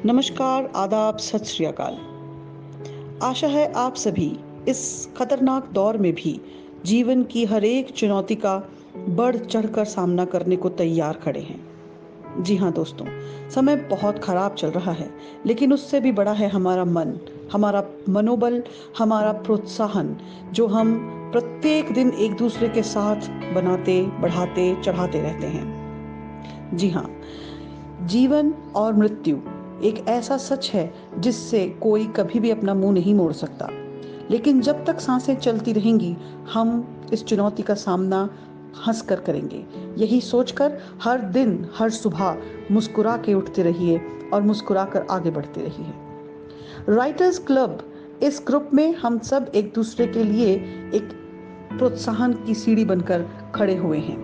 नमस्कार, आदाब, सत श्री अकाल। आशा है आप सभी इस खतरनाक दौर में भी जीवन की हर एक चुनौती का बढ़ चढ़कर सामना करने को तैयार खड़े हैं। जी हाँ दोस्तों, समय बहुत खराब चल रहा है, लेकिन उससे भी बड़ा है हमारा मन, हमारा मनोबल, हमारा प्रोत्साहन, जो हम प्रत्येक दिन एक दूसरे के साथ बनाते, बढ़ाते, चढ़ाते रहते हैं। जी हाँ, जीवन और मृत्यु एक ऐसा सच है जिससे कोई कभी भी अपना मुंह नहीं मोड़ सकता। लेकिन जब तक सांसें चलती रहेंगी, हम इस चुनौती का सामना हंस कर करेंगे। यही सोचकर हर दिन, हर सुबह मुस्कुरा के उठते रहिए और मुस्कुरा कर आगे बढ़ते रहिए। राइटर्स क्लब, इस ग्रुप में हम सब एक दूसरे के लिए एक प्रोत्साहन की सीढ़ी बनकर खड़े हुए हैं।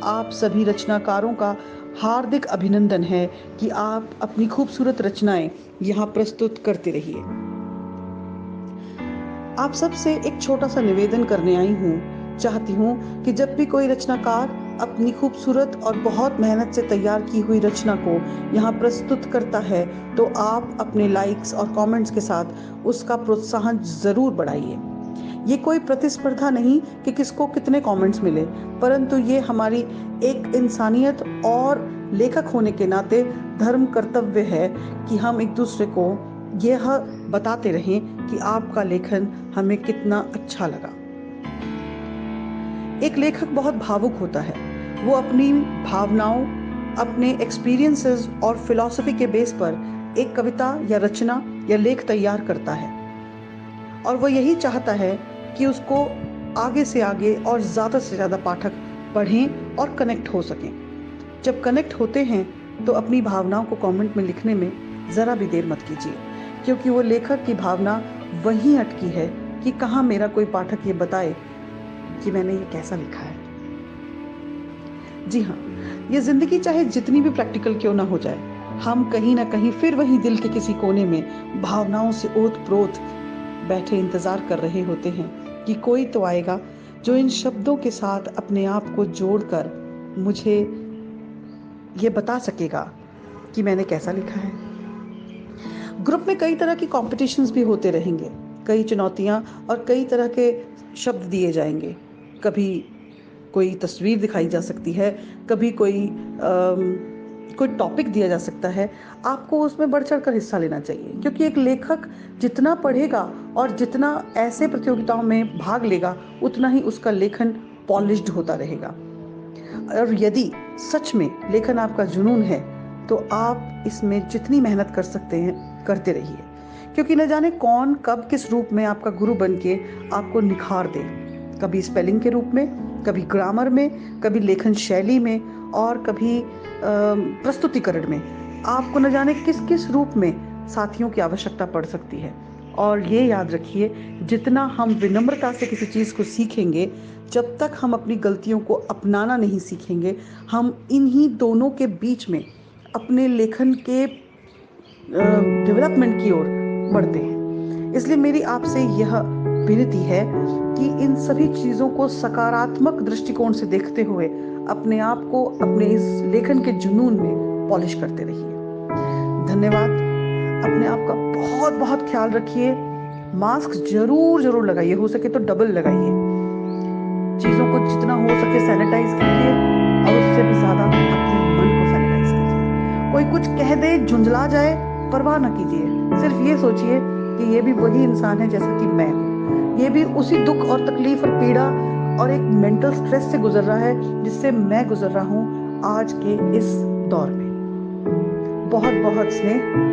आप सभी रचनाकारों का हार्दिक अभिनंदन है कि आप अपनी खूबसूरत रचनाएं यहाँ प्रस्तुत करते रहिए। आप सबसे एक छोटा सा निवेदन करने आई हूँ। चाहती हूँ कि जब भी कोई रचनाकार अपनी खूबसूरत और बहुत मेहनत से तैयार की हुई रचना को यहाँ प्रस्तुत करता है, तो आप अपने लाइक्स और कमेंट्स के साथ उसका प्रोत्साहन जरूर बढ़ाइए। ये कोई प्रतिस्पर्धा नहीं कि किसको कितने कमेंट्स मिले, परंतु ये हमारी एक इंसानियत और लेखक होने के नाते धर्म कर्तव्य है कि हम एक दूसरे को यह बताते रहें कि आपका लेखन हमें कितना अच्छा लगा। एक लेखक बहुत भावुक होता है। वो अपनी भावनाओं, अपने एक्सपीरियंसेस और फिलॉसफी के बेस पर एक कविता या रचना या लेख तैयार करता है, और वो यही चाहता है कि उसको आगे से आगे और ज़्यादा से ज़्यादा पाठक पढ़ें और कनेक्ट हो सकें। जब कनेक्ट होते हैं तो अपनी भावनाओं को कमेंट में लिखने में ज़रा भी देर मत कीजिए, क्योंकि वो लेखक की भावना वहीं अटकी है कि कहाँ मेरा कोई पाठक ये बताए कि मैंने ये कैसा लिखा है। जी हाँ, ये ज़िंदगी चाहे जितनी भी प्रैक्टिकल क्यों ना हो जाए, हम कहीं ना कहीं फिर वहीं दिल के किसी कोने में भावनाओं से ओत-प्रोत बैठे इंतज़ार कर रहे होते हैं कि कोई तो आएगा जो इन शब्दों के साथ अपने आप को जोड़कर मुझे ये बता सकेगा कि मैंने कैसा लिखा है। ग्रुप में कई तरह की कॉम्पिटिशन्स भी होते रहेंगे, कई चुनौतियां और कई तरह के शब्द दिए जाएंगे। कभी कोई तस्वीर दिखाई जा सकती है, कभी कोई टॉपिक दिया जा सकता है। आपको उसमें बढ़ चढ़ कर हिस्सा लेना चाहिए, क्योंकि एक लेखक जितना पढ़ेगा और जितना ऐसे प्रतियोगिताओं में भाग लेगा, उतना ही उसका लेखन पॉलिश्ड होता रहेगा। और यदि सच में लेखन आपका जुनून है, तो आप इसमें जितनी मेहनत कर सकते हैं करते रहिए, क्योंकि न जाने कौन कब किस रूप में आपका गुरु बन के आपको निखार दे। कभी स्पेलिंग के रूप में, कभी ग्रामर में, कभी लेखन शैली में, और कभी प्रस्तुतिकरण में। आपको न जाने किस किस रूप में साथियों की आवश्यकता पड़ सकती है। और ये याद रखिए, जितना हम विनम्रता से किसी चीज़ को सीखेंगे, जब तक हम अपनी गलतियों को अपनाना नहीं सीखेंगे, हम इन्हीं दोनों के बीच में अपने लेखन के डेवलपमेंट की ओर बढ़ते हैं। इसलिए मेरी आपसे यह विनती है कि इन सभी चीज़ों को सकारात्मक दृष्टिकोण से देखते हुए अपने आप को अपने इस लेखन के जुनून में पॉलिश करते रहिए। धन्यवाद। अपने आप का बहुत बहुत ख्याल रखिए। मास्क जरूर लगाइए, हो सके तो डबल लगाइए। चीज़ों को जितना हो सके सैनिटाइज कीजिए, और उससे भी ज़्यादा अपने मन को सैनिटाइज कीजिए। कोई कुछ कह दे, झुंझला जाए, परवाह न कीजिए। सिर्फ ये सोचिए कि ये भी वही इंसान है जैसा कि मैं हूँ। ये भी उसी दुख और तकलीफ और पीड़ा और एक मेंटल स्ट्रेस से गुजर रहा है जिससे मैं गुजर रहा हूँ आज के इस दौर में। बहुत बहुत स्नेह।